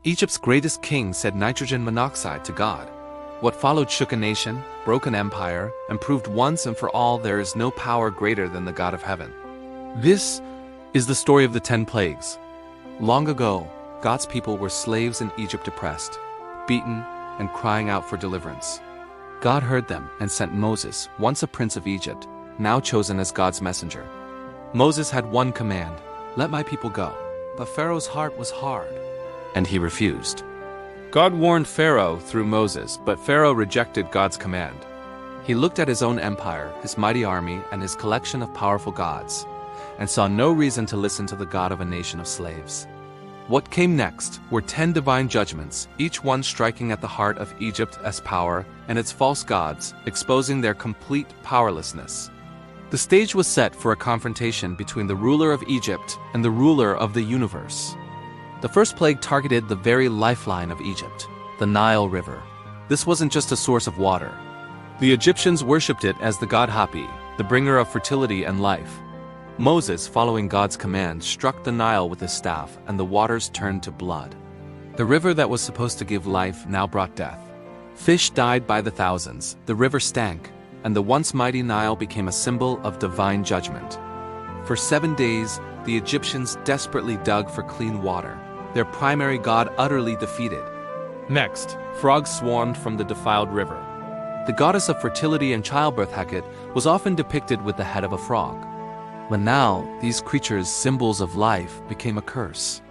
Egypt's greatest king said nitrogen monoxide to God. What followed shook a nation, broke an empire, and proved once and for all there is no power greater than the God of heaven. This is the story of the 10 plagues. Long ago, God's people were slaves in Egypt, oppressed, beaten, and crying out for deliverance. God heard them and sent Moses, once a prince of Egypt, now chosen as God's messenger. Moses had one command: let my people go. But Pharaoh's heart was hard, and he refused. God warned Pharaoh through Moses, but Pharaoh rejected God's command. He looked at his own empire, his mighty army, and his collection of powerful gods, and saw no reason to listen to the God of a nation of slaves. What came next were 10 divine judgments, each one striking at the heart of Egypt as power and its false gods, exposing their complete powerlessness. The stage was set for a confrontation between the ruler of Egypt and the ruler of the universe. The first plague targeted the very lifeline of Egypt, the Nile River. This wasn't just a source of water. The Egyptians worshipped it as the god Hapi, the bringer of fertility and life. Moses, following God's command, struck the Nile with his staff, and the waters turned to blood. The river that was supposed to give life now brought death. Fish died by the thousands, the river stank, and the once mighty Nile became a symbol of divine judgment. For 7 days, the Egyptians desperately dug for clean water, their primary god utterly defeated. Next, frogs swarmed from the defiled river. The goddess of fertility and childbirth Hecate was often depicted with the head of a frog. But now, these creatures, symbols of life, became a curse.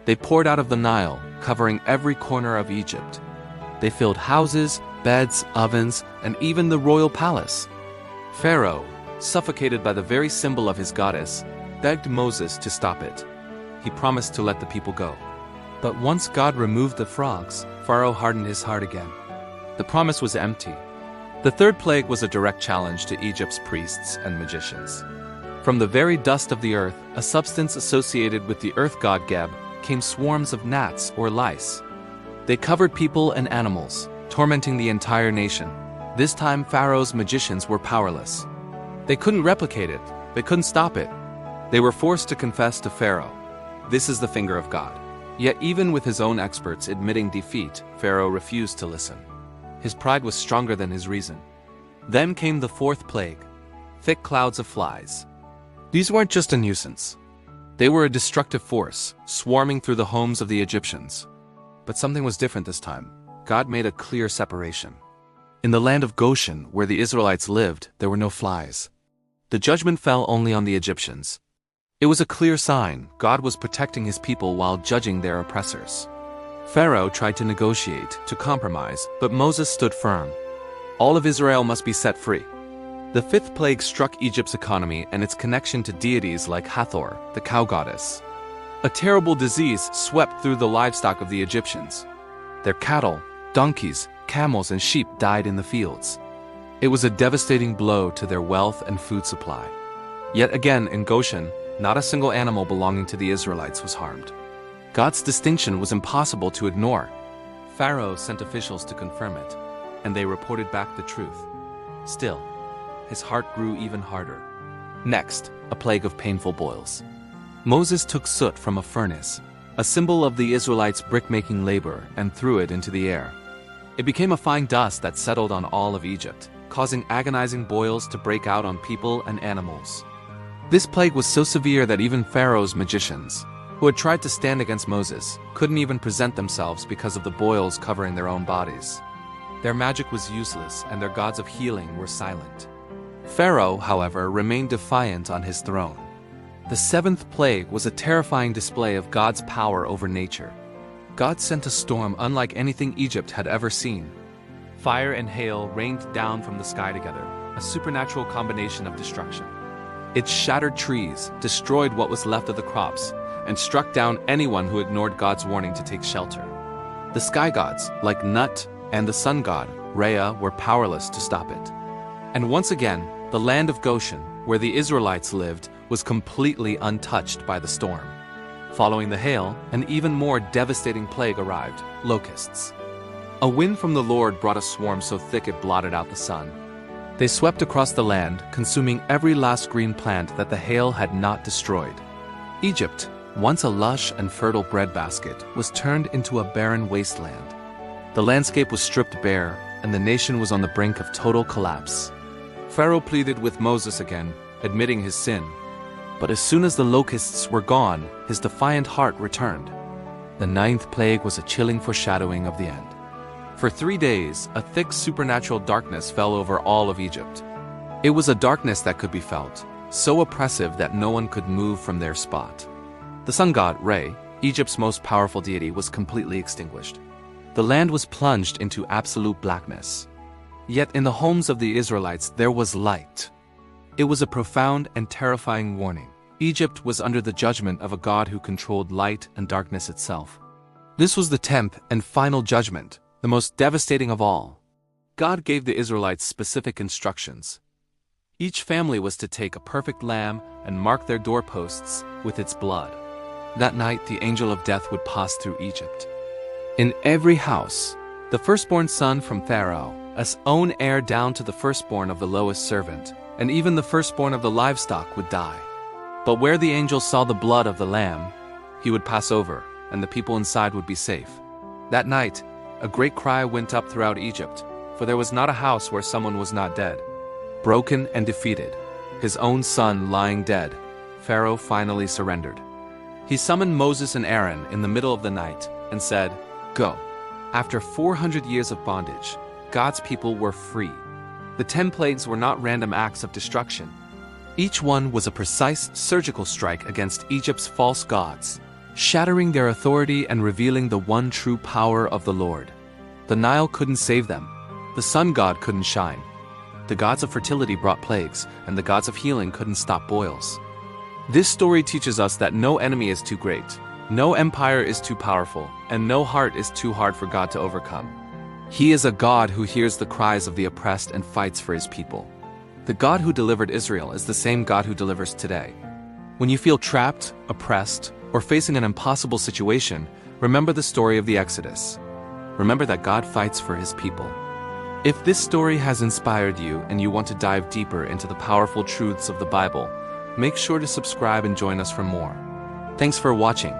They poured out of the Nile, covering every corner of Egypt. They filled houses, beds, ovens, and even the royal palace. Pharaoh, suffocated by the very symbol of his goddess, begged Moses to stop it. He promised to let the people go. But once God removed the frogs, Pharaoh hardened his heart again. The promise was empty. The third plague was a direct challenge to Egypt's priests and magicians. From the very dust of the earth, a substance associated with the earth god Geb, came swarms of gnats or lice. They covered people and animals, tormenting the entire nation. This time Pharaoh's magicians were powerless. They couldn't replicate it. They couldn't stop it. They were forced to confess to Pharaoh, "This is the finger of God." Yet even with his own experts admitting defeat, Pharaoh refused to listen. His pride was stronger than his reason. Then came the fourth plague, thick clouds of flies. These weren't just a nuisance. They were a destructive force, swarming through the homes of the Egyptians. But something was different this time. God made a clear separation. In the land of Goshen, where the Israelites lived, there were no flies. The judgment fell only on the Egyptians. It was a clear sign God was protecting his people while judging their oppressors. Pharaoh tried to negotiate, to compromise, but Moses stood firm. All of Israel must be set free. The fifth plague struck Egypt's economy and its connection to deities like Hathor, the cow goddess. A terrible disease swept through the livestock of the Egyptians. Their cattle, donkeys, camels, and sheep died in the fields. It was a devastating blow to their wealth and food supply. Yet again in Goshen, not a single animal belonging to the Israelites was harmed. God's distinction was impossible to ignore. Pharaoh sent officials to confirm it, and they reported back the truth. Still, his heart grew even harder. Next, a plague of painful boils. Moses took soot from a furnace, a symbol of the Israelites' brick-making labor, and threw it into the air. It became a fine dust that settled on all of Egypt, causing agonizing boils to break out on people and animals. This plague was so severe that even Pharaoh's magicians, who had tried to stand against Moses, couldn't even present themselves because of the boils covering their own bodies. Their magic was useless, and their gods of healing were silent. Pharaoh, however, remained defiant on his throne. The seventh plague was a terrifying display of God's power over nature. God sent a storm unlike anything Egypt had ever seen. Fire and hail rained down from the sky together, a supernatural combination of destruction. It shattered trees, destroyed what was left of the crops, and struck down anyone who ignored God's warning to take shelter. The sky gods, like Nut, and the sun god, Rhea, were powerless to stop it. And once again, the land of Goshen, where the Israelites lived, was completely untouched by the storm. Following the hail, an even more devastating plague arrived: locusts. A wind from the Lord brought a swarm so thick it blotted out the sun. They swept across the land, consuming every last green plant that the hail had not destroyed. Egypt, Once a lush and fertile breadbasket was turned into a barren wasteland. The landscape was stripped bare, and the nation was on the brink of total collapse. Pharaoh pleaded with Moses again, admitting his sin. But as soon as the locusts were gone, his defiant heart returned. The ninth plague was a chilling foreshadowing of the end. For 3 days, a thick supernatural darkness fell over all of Egypt. It was a darkness that could be felt, so oppressive that no one could move from their spot. The sun god, Re, Egypt's most powerful deity, was completely extinguished. The land was plunged into absolute blackness. Yet in the homes of the Israelites there was light. It was a profound and terrifying warning. Egypt was under the judgment of a God who controlled light and darkness itself. This was the 10th and final judgment, the most devastating of all. God gave the Israelites specific instructions. Each family was to take a perfect lamb and mark their doorposts with its blood. That night the angel of death would pass through Egypt. In every house, the firstborn son from Pharaoh, as own heir down to the firstborn of the lowest servant, and even the firstborn of the livestock would die. But where the angel saw the blood of the lamb, he would pass over, and the people inside would be safe. That night, a great cry went up throughout Egypt, for there was not a house where someone was not dead. Broken and defeated, his own son lying dead, Pharaoh finally surrendered. He summoned Moses and Aaron in the middle of the night and said, "Go." After 400 years of bondage, God's people were free. The 10 plagues were not random acts of destruction. Each one was a precise surgical strike against Egypt's false gods, shattering their authority and revealing the one true power of the Lord. The Nile couldn't save them. The sun god couldn't shine. The gods of fertility brought plagues, and the gods of healing couldn't stop boils. This story teaches us that no enemy is too great, no empire is too powerful, and no heart is too hard for God to overcome. He is a God who hears the cries of the oppressed and fights for his people. The God who delivered Israel is the same God who delivers today. When you feel trapped, oppressed, or facing an impossible situation, remember the story of the Exodus. Remember that God fights for his people. If this story has inspired you and you want to dive deeper into the powerful truths of the Bible, make sure to subscribe and join us for more. Thanks for watching.